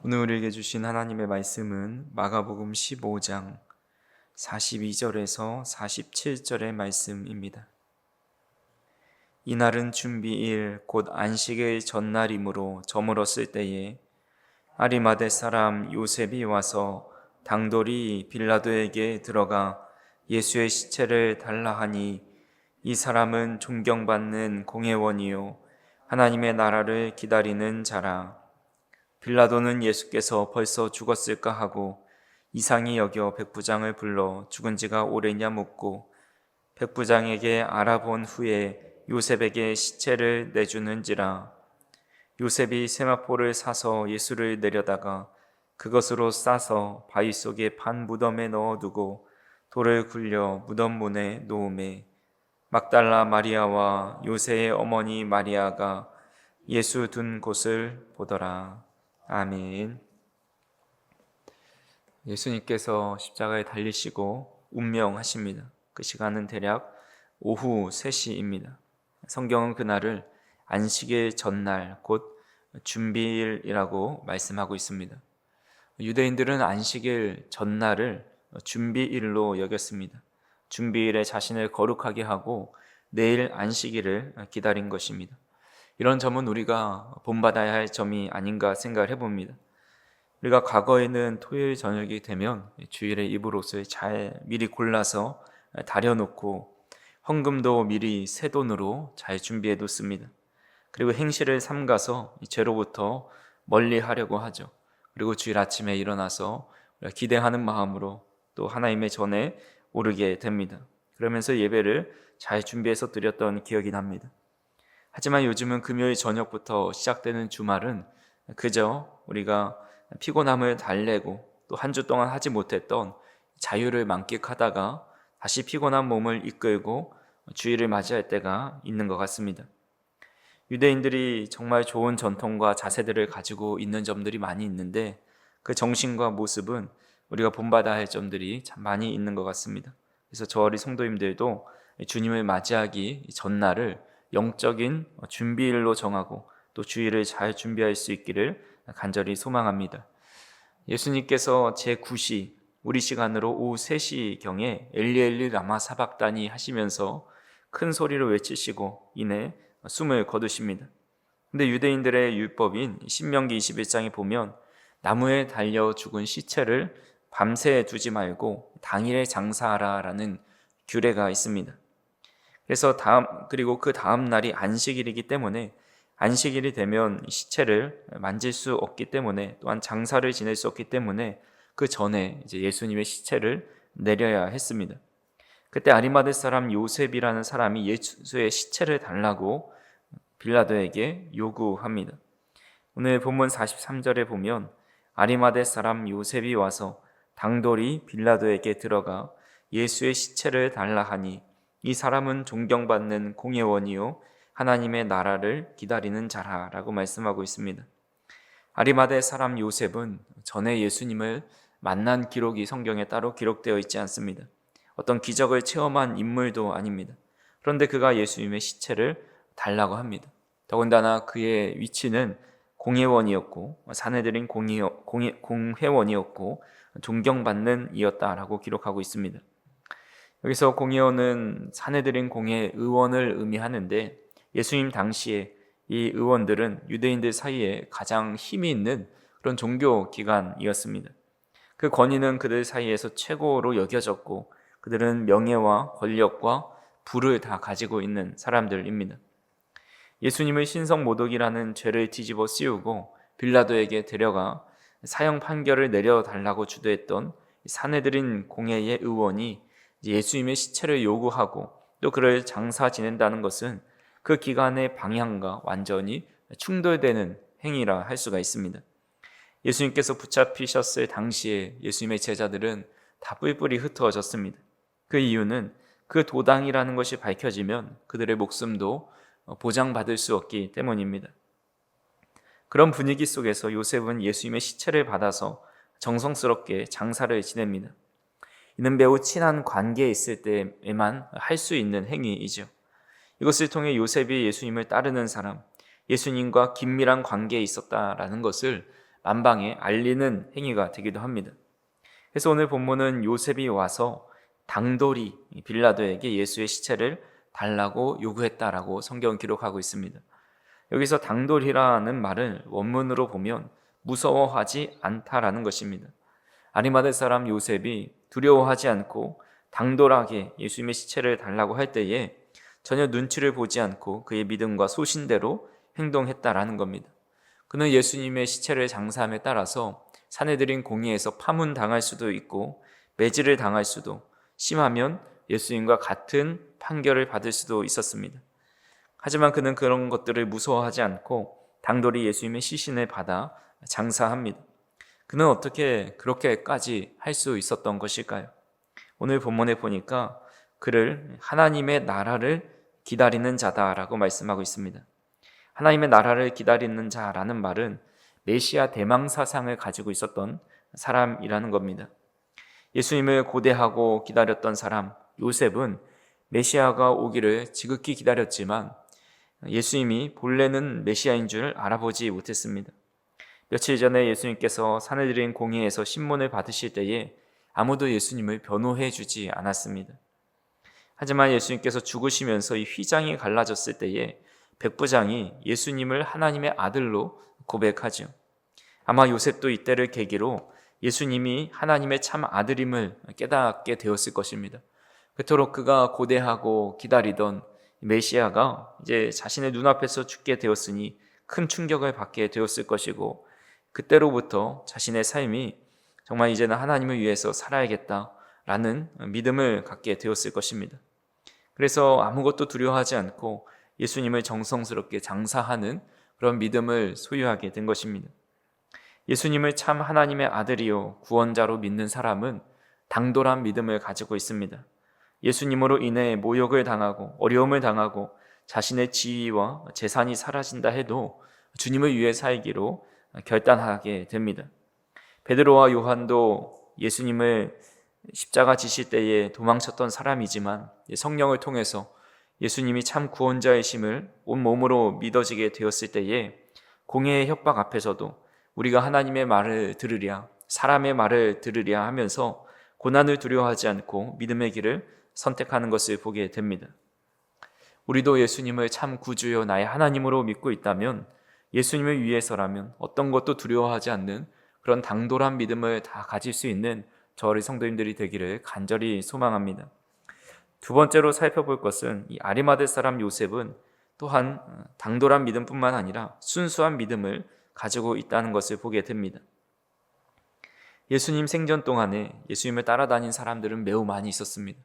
오늘 우리에게 주신 하나님의 말씀은 마가복음 15장 42절에서 47절의 말씀입니다. 이날은 준비일 곧 안식의 전날이므로 저물었을 때에 아리마대 사람 요셉이 와서 당돌이 빌라도에게 들어가 예수의 시체를 달라 하니, 이 사람은 존경받는 공회원이요 하나님의 나라를 기다리는 자라. 빌라도는 예수께서 벌써 죽었을까 하고 이상히 여겨 백부장을 불러 죽은 지가 오래냐 묻고, 백부장에게 알아본 후에 요셉에게 시체를 내주는지라. 요셉이 세마포를 사서 예수를 내려다가 그것으로 싸서 바위 속에 판 무덤에 넣어두고 돌을 굴려 무덤 문에 놓음에, 막달라 마리아와 요새의 어머니 마리아가 예수 둔 곳을 보더라. 아멘. 예수님께서 십자가에 달리시고 운명하십니다. 그 시간은 대략 오후 3시입니다. 성경은 그날을 안식일 전날 곧 준비일이라고 말씀하고 있습니다. 유대인들은 안식일 전날을 준비일로 여겼습니다. 준비일에 자신을 거룩하게 하고 내일 안식일을 기다린 것입니다. 이런 점은 우리가 본받아야 할 점이 아닌가 생각을 해봅니다. 우리가 과거에는 토요일 저녁이 되면 주일에 입을 옷을 잘 미리 골라서 다려놓고 헌금도 미리 새 돈으로 잘 준비해 뒀습니다. 그리고 행실을 삼가서 죄로부터 멀리 하려고 하죠. 그리고 주일 아침에 일어나서 기대하는 마음으로 또 하나님의 전에 오르게 됩니다. 그러면서 예배를 잘 준비해서 드렸던 기억이 납니다. 하지만 요즘은 금요일 저녁부터 시작되는 주말은 그저 우리가 피곤함을 달래고 또 한 주 동안 하지 못했던 자유를 만끽하다가 다시 피곤한 몸을 이끌고 주일을 맞이할 때가 있는 것 같습니다. 유대인들이 정말 좋은 전통과 자세들을 가지고 있는 점들이 많이 있는데, 그 정신과 모습은 우리가 본받아야 할 점들이 참 많이 있는 것 같습니다. 그래서 저 어린 성도님들도 주님을 맞이하기 전날을 영적인 준비일로 정하고 또 주일을 잘 준비할 수 있기를 간절히 소망합니다. 예수님께서 제9시 우리 시간으로 오후 3시경에 엘리 엘리 라마 사박다니 하시면서 큰 소리로 외치시고 이내 숨을 거두십니다. 근데 유대인들의 율법인 신명기 21장에 보면 나무에 달려 죽은 시체를 밤새 두지 말고 당일에 장사하라라는 규례가 있습니다. 그래서 그리고 그 다음 날이 안식일이기 때문에 안식일이 되면 시체를 만질 수 없기 때문에, 또한 장사를 지낼 수 없기 때문에 그 전에 이제 예수님의 시체를 내려야 했습니다. 그때 아리마대 사람 요셉이라는 사람이 예수의 시체를 달라고 빌라도에게 요구합니다. 오늘 본문 43절에 보면 아리마대 사람 요셉이 와서 당돌이 빌라도에게 들어가 예수의 시체를 달라 하니, 이 사람은 존경받는 공회원이요 하나님의 나라를 기다리는 자라라고 말씀하고 있습니다. 아리마대 사람 요셉은 전에 예수님을 만난 기록이 성경에 따로 기록되어 있지 않습니다. 어떤 기적을 체험한 인물도 아닙니다. 그런데 그가 예수님의 시체를 달라고 합니다. 더군다나 그의 위치는 공회원이었고 사내들인 공회원이었고 존경받는 이었다라고 기록하고 있습니다. 여기서 공회원은 사내들인 공회 의원을 의미하는데, 예수님 당시에 이 의원들은 유대인들 사이에 가장 힘이 있는 그런 종교 기관이었습니다. 그 권위는 그들 사이에서 최고로 여겨졌고, 그들은 명예와 권력과 부를 다 가지고 있는 사람들입니다. 예수님을 신성모독이라는 죄를 뒤집어 씌우고 빌라도에게 데려가 사형 판결을 내려달라고 주도했던 사내들인 공회의 의원이 예수님의 시체를 요구하고 또 그를 장사 지낸다는 것은 그 기간의 방향과 완전히 충돌되는 행위라 할 수가 있습니다. 예수님께서 붙잡히셨을 당시에 예수님의 제자들은 다 뿔뿔이 흩어졌습니다. 그 이유는 그 도당이라는 것이 밝혀지면 그들의 목숨도 보장받을 수 없기 때문입니다. 그런 분위기 속에서 요셉은 예수님의 시체를 받아서 정성스럽게 장사를 지냅니다. 이는 매우 친한 관계에 있을 때에만 할 수 있는 행위이죠. 이것을 통해 요셉이 예수님을 따르는 사람, 예수님과 긴밀한 관계에 있었다라는 것을 만방에 알리는 행위가 되기도 합니다. 그래서 오늘 본문은 요셉이 와서 당돌이 빌라도에게 예수의 시체를 달라고 요구했다라고 성경은 기록하고 있습니다. 여기서 당돌이라는 말을 원문으로 보면 무서워하지 않다라는 것입니다. 아리마대 사람 요셉이 두려워하지 않고 당돌하게 예수님의 시체를 달라고 할 때에 전혀 눈치를 보지 않고 그의 믿음과 소신대로 행동했다라는 겁니다. 그는 예수님의 시체를 장사함에 따라서 사내들인 공의에서 파문당할 수도 있고 매질을 당할 수도, 심하면 예수님과 같은 판결을 받을 수도 있었습니다. 하지만 그는 그런 것들을 무서워하지 않고 당돌이 예수님의 시신을 받아 장사합니다. 그는 어떻게 그렇게까지 할 수 있었던 것일까요? 오늘 본문에 보니까 그를 하나님의 나라를 기다리는 자다라고 말씀하고 있습니다. 하나님의 나라를 기다리는 자라는 말은 메시아 대망 사상을 가지고 있었던 사람이라는 겁니다. 예수님을 고대하고 기다렸던 사람 요셉은 메시아가 오기를 지극히 기다렸지만 예수님이 본래는 메시아인 줄 알아보지 못했습니다. 며칠 전에 예수님께서 사내들인 공회에서 신문을 받으실 때에 아무도 예수님을 변호해 주지 않았습니다. 하지만 예수님께서 죽으시면서 이 휘장이 갈라졌을 때에 백부장이 예수님을 하나님의 아들로 고백하죠. 아마 요셉도 이때를 계기로 예수님이 하나님의 참 아들임을 깨닫게 되었을 것입니다. 그토록 그가 고대하고 기다리던 메시아가 이제 자신의 눈앞에서 죽게 되었으니 큰 충격을 받게 되었을 것이고, 그때로부터 자신의 삶이 정말 이제는 하나님을 위해서 살아야겠다라는 믿음을 갖게 되었을 것입니다. 그래서 아무것도 두려워하지 않고 예수님을 정성스럽게 장사하는 그런 믿음을 소유하게 된 것입니다. 예수님을 참 하나님의 아들이요 구원자로 믿는 사람은 당돌한 믿음을 가지고 있습니다. 예수님으로 인해 모욕을 당하고 어려움을 당하고 자신의 지위와 재산이 사라진다 해도 주님을 위해 살기로 결단하게 됩니다. 베드로와 요한도 예수님을 십자가 지실 때에 도망쳤던 사람이지만 성령을 통해서 예수님이 참 구원자이심을 온몸으로 믿어지게 되었을 때에 공회의 협박 앞에서도 우리가 하나님의 말을 들으랴 사람의 말을 들으랴 하면서 고난을 두려워하지 않고 믿음의 길을 선택하는 것을 보게 됩니다. 우리도 예수님을 참 구주요 나의 하나님으로 믿고 있다면 예수님을 위해서라면 어떤 것도 두려워하지 않는 그런 당돌한 믿음을 다 가질 수 있는 저희 성도님들이 되기를 간절히 소망합니다. 두 번째로 살펴볼 것은 이 아리마대 사람 요셉은 또한 당돌한 믿음뿐만 아니라 순수한 믿음을 가지고 있다는 것을 보게 됩니다. 예수님 생전 동안에 예수님을 따라다닌 사람들은 매우 많이 있었습니다.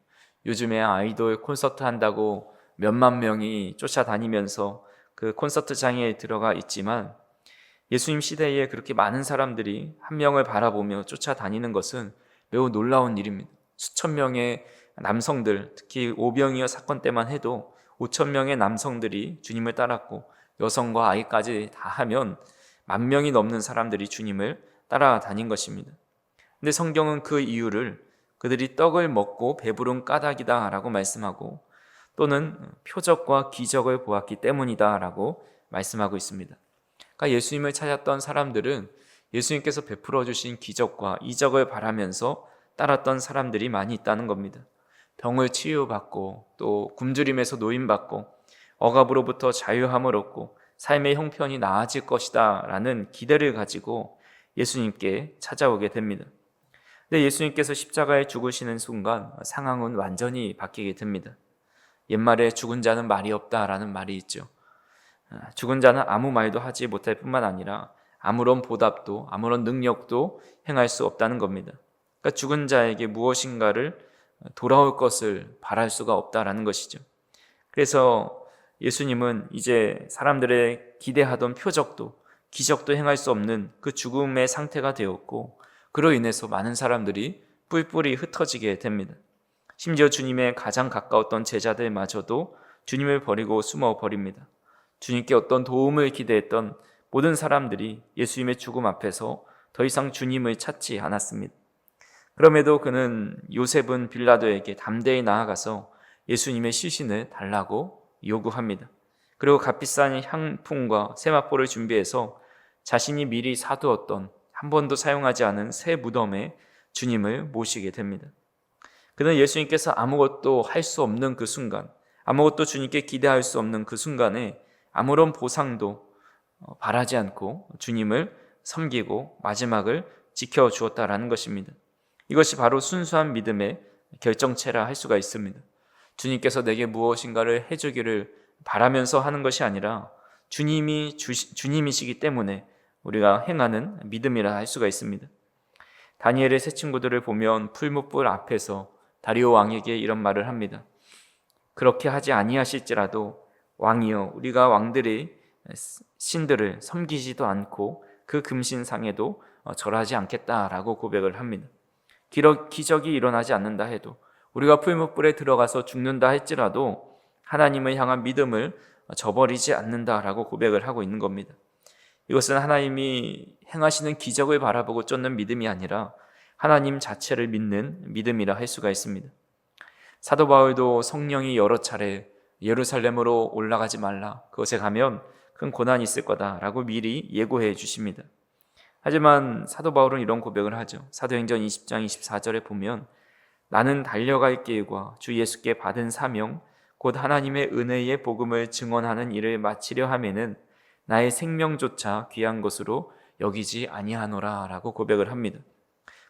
요즘에 아이돌 콘서트 한다고 몇만 명이 쫓아다니면서 그 콘서트장에 들어가 있지만 예수님 시대에 그렇게 많은 사람들이 한 명을 바라보며 쫓아다니는 것은 매우 놀라운 일입니다. 수천 명의 남성들, 특히 오병이어 사건 때만 해도 5천 명의 남성들이 주님을 따랐고 여성과 아이까지 다 하면 10,000명이 넘는 사람들이 주님을 따라다닌 것입니다. 근데 성경은 그 이유를 그들이 떡을 먹고 배부른 까닭이다 라고 말씀하고 또는 표적과 기적을 보았기 때문이다 라고 말씀하고 있습니다. 그러니까 예수님을 찾았던 사람들은 예수님께서 베풀어 주신 기적과 이적을 바라면서 따랐던 사람들이 많이 있다는 겁니다. 병을 치유받고 또 굶주림에서 노임받고 억압으로부터 자유함을 얻고 삶의 형편이 나아질 것이다 라는 기대를 가지고 예수님께 찾아오게 됩니다. 근데 예수님께서 십자가에 죽으시는 순간 상황은 완전히 바뀌게 됩니다. 옛말에 죽은 자는 말이 없다라는 말이 있죠. 죽은 자는 아무 말도 하지 못할 뿐만 아니라 아무런 보답도 아무런 능력도 행할 수 없다는 겁니다. 그러니까 죽은 자에게 무엇인가를 돌아올 것을 바랄 수가 없다라는 것이죠. 그래서 예수님은 이제 사람들의 기대하던 표적도 기적도 행할 수 없는 그 죽음의 상태가 되었고 그로 인해서 많은 사람들이 뿔뿔이 흩어지게 됩니다. 심지어 주님의 가장 가까웠던 제자들마저도 주님을 버리고 숨어 버립니다. 주님께 어떤 도움을 기대했던 모든 사람들이 예수님의 죽음 앞에서 더 이상 주님을 찾지 않았습니다. 그럼에도 그는 요셉은 빌라도에게 담대히 나아가서 예수님의 시신을 달라고 요구합니다. 그리고 값비싼 향품과 세마포를 준비해서 자신이 미리 사두었던 한 번도 사용하지 않은 새 무덤에 주님을 모시게 됩니다. 그는 예수님께서 아무것도 할 수 없는 그 순간, 아무것도 주님께 기대할 수 없는 그 순간에 아무런 보상도 바라지 않고 주님을 섬기고 마지막을 지켜주었다라는 것입니다. 이것이 바로 순수한 믿음의 결정체라 할 수가 있습니다. 주님께서 내게 무엇인가를 해주기를 바라면서 하는 것이 아니라 주님이시기 때문에 우리가 행하는 믿음이라 할 수가 있습니다. 다니엘의 세 친구들을 보면 풀무불 앞에서 다리오 왕에게 이런 말을 합니다. 그렇게 하지 아니하실지라도 왕이여, 우리가 왕들의 신들을 섬기지도 않고 그 금신상에도 절하지 않겠다라고 고백을 합니다. 기적이 일어나지 않는다 해도, 우리가 풀무불에 들어가서 죽는다 할지라도 하나님을 향한 믿음을 저버리지 않는다라고 고백을 하고 있는 겁니다. 이것은 하나님이 행하시는 기적을 바라보고 쫓는 믿음이 아니라 하나님 자체를 믿는 믿음이라 할 수가 있습니다. 사도 바울도 성령이 여러 차례 예루살렘으로 올라가지 말라, 그곳에 가면 큰 고난이 있을 거다라고 미리 예고해 주십니다. 하지만 사도 바울은 이런 고백을 하죠. 사도행전 20장 24절에 보면 나는 달려갈 길과 주 예수께 받은 사명 곧 하나님의 은혜의 복음을 증언하는 일을 마치려 하면은 나의 생명조차 귀한 것으로 여기지 아니하노라 라고 고백을 합니다.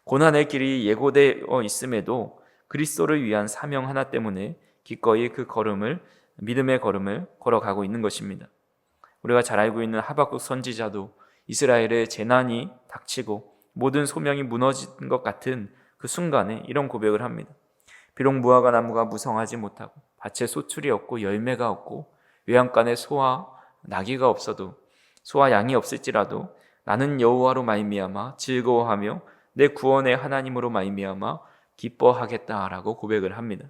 고난의 길이 예고되어 있음에도 그리스도를 위한 사명 하나 때문에 기꺼이 그 믿음의 걸음을 걸어가고 있는 것입니다. 우리가 잘 알고 있는 하박국 선지자도 이스라엘의 재난이 닥치고 모든 소명이 무너진 것 같은 그 순간에 이런 고백을 합니다. 비록 무화과 나무가 무성하지 못하고 밭에 소출이 없고 열매가 없고 외양간에 소와 나귀가 없어도, 소와 양이 없을지라도 나는 여호와로 말미암아 즐거워하며 내 구원의 하나님으로 말미암아 기뻐하겠다라고 고백을 합니다.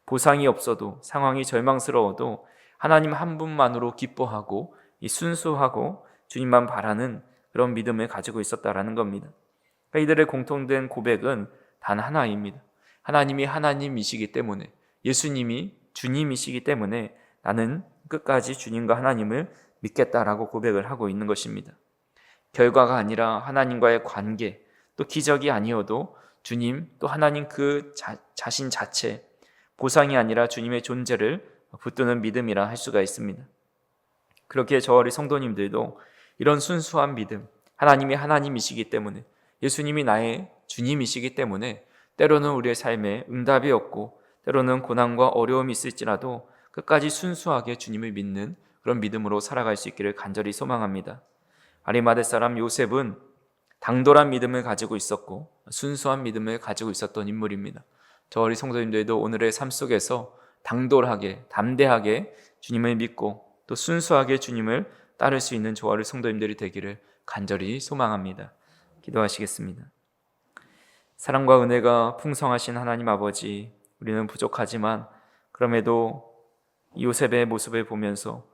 보상이 없어도, 상황이 절망스러워도 하나님 한 분만으로 기뻐하고 이 순수하고 주님만 바라는 그런 믿음을 가지고 있었다라는 겁니다. 그러니까 이들의 공통된 고백은 단 하나입니다. 하나님이 하나님이시기 때문에, 예수님이 주님이시기 때문에 나는 끝까지 주님과 하나님을 믿겠다라고 고백을 하고 있는 것입니다. 결과가 아니라 하나님과의 관계, 또 기적이 아니어도 주님, 또 하나님 그 자신 자체, 보상이 아니라 주님의 존재를 붙드는 믿음이라 할 수가 있습니다. 그렇게 저 어린 성도님들도 이런 순수한 믿음, 하나님이 하나님이시기 때문에, 예수님이 나의 주님이시기 때문에 때로는 우리의 삶에 응답이 없고 때로는 고난과 어려움이 있을지라도 끝까지 순수하게 주님을 믿는 그런 믿음으로 살아갈 수 있기를 간절히 소망합니다. 아리마대 사람 요셉은 당돌한 믿음을 가지고 있었고 순수한 믿음을 가지고 있었던 인물입니다. 저 어린 성도님들도 오늘의 삶 속에서 당돌하게, 담대하게 주님을 믿고 또 순수하게 주님을 따를 수 있는 저와 성도님들이 되기를 간절히 소망합니다. 기도하시겠습니다. 사랑과 은혜가 풍성하신 하나님 아버지, 우리는 부족하지만 그럼에도 요셉의 모습을 보면서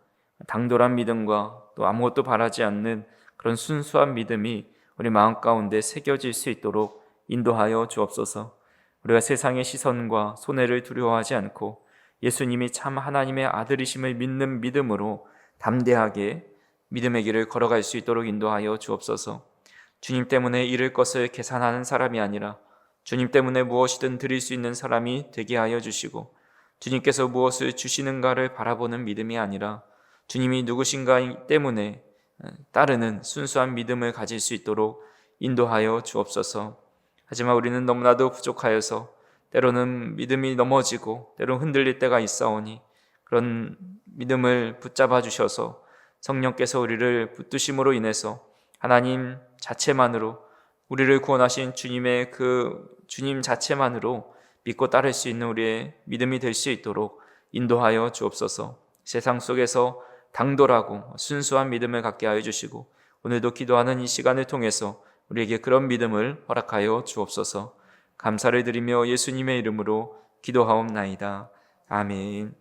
당돌한 믿음과 또 아무것도 바라지 않는 그런 순수한 믿음이 우리 마음 가운데 새겨질 수 있도록 인도하여 주옵소서. 우리가 세상의 시선과 손해를 두려워하지 않고 예수님이 참 하나님의 아들이심을 믿는 믿음으로 담대하게 믿음의 길을 걸어갈 수 있도록 인도하여 주옵소서. 주님 때문에 잃을 것을 계산하는 사람이 아니라 주님 때문에 무엇이든 드릴 수 있는 사람이 되게 하여 주시고, 주님께서 무엇을 주시는가를 바라보는 믿음이 아니라 주님이 누구신가 때문에 따르는 순수한 믿음을 가질 수 있도록 인도하여 주옵소서. 하지만 우리는 너무나도 부족하여서 때로는 믿음이 넘어지고 때로는 흔들릴 때가 있사오니 그런 믿음을 붙잡아 주셔서 성령께서 우리를 붙드심으로 인해서 하나님 자체만으로, 우리를 구원하신 주님의 그 주님 자체만으로 믿고 따를 수 있는 우리의 믿음이 될 수 있도록 인도하여 주옵소서. 세상 속에서 당돌하고 순수한 믿음을 갖게 하여 주시고 오늘도 기도하는 이 시간을 통해서 우리에게 그런 믿음을 허락하여 주옵소서. 감사를 드리며 예수님의 이름으로 기도하옵나이다. 아멘.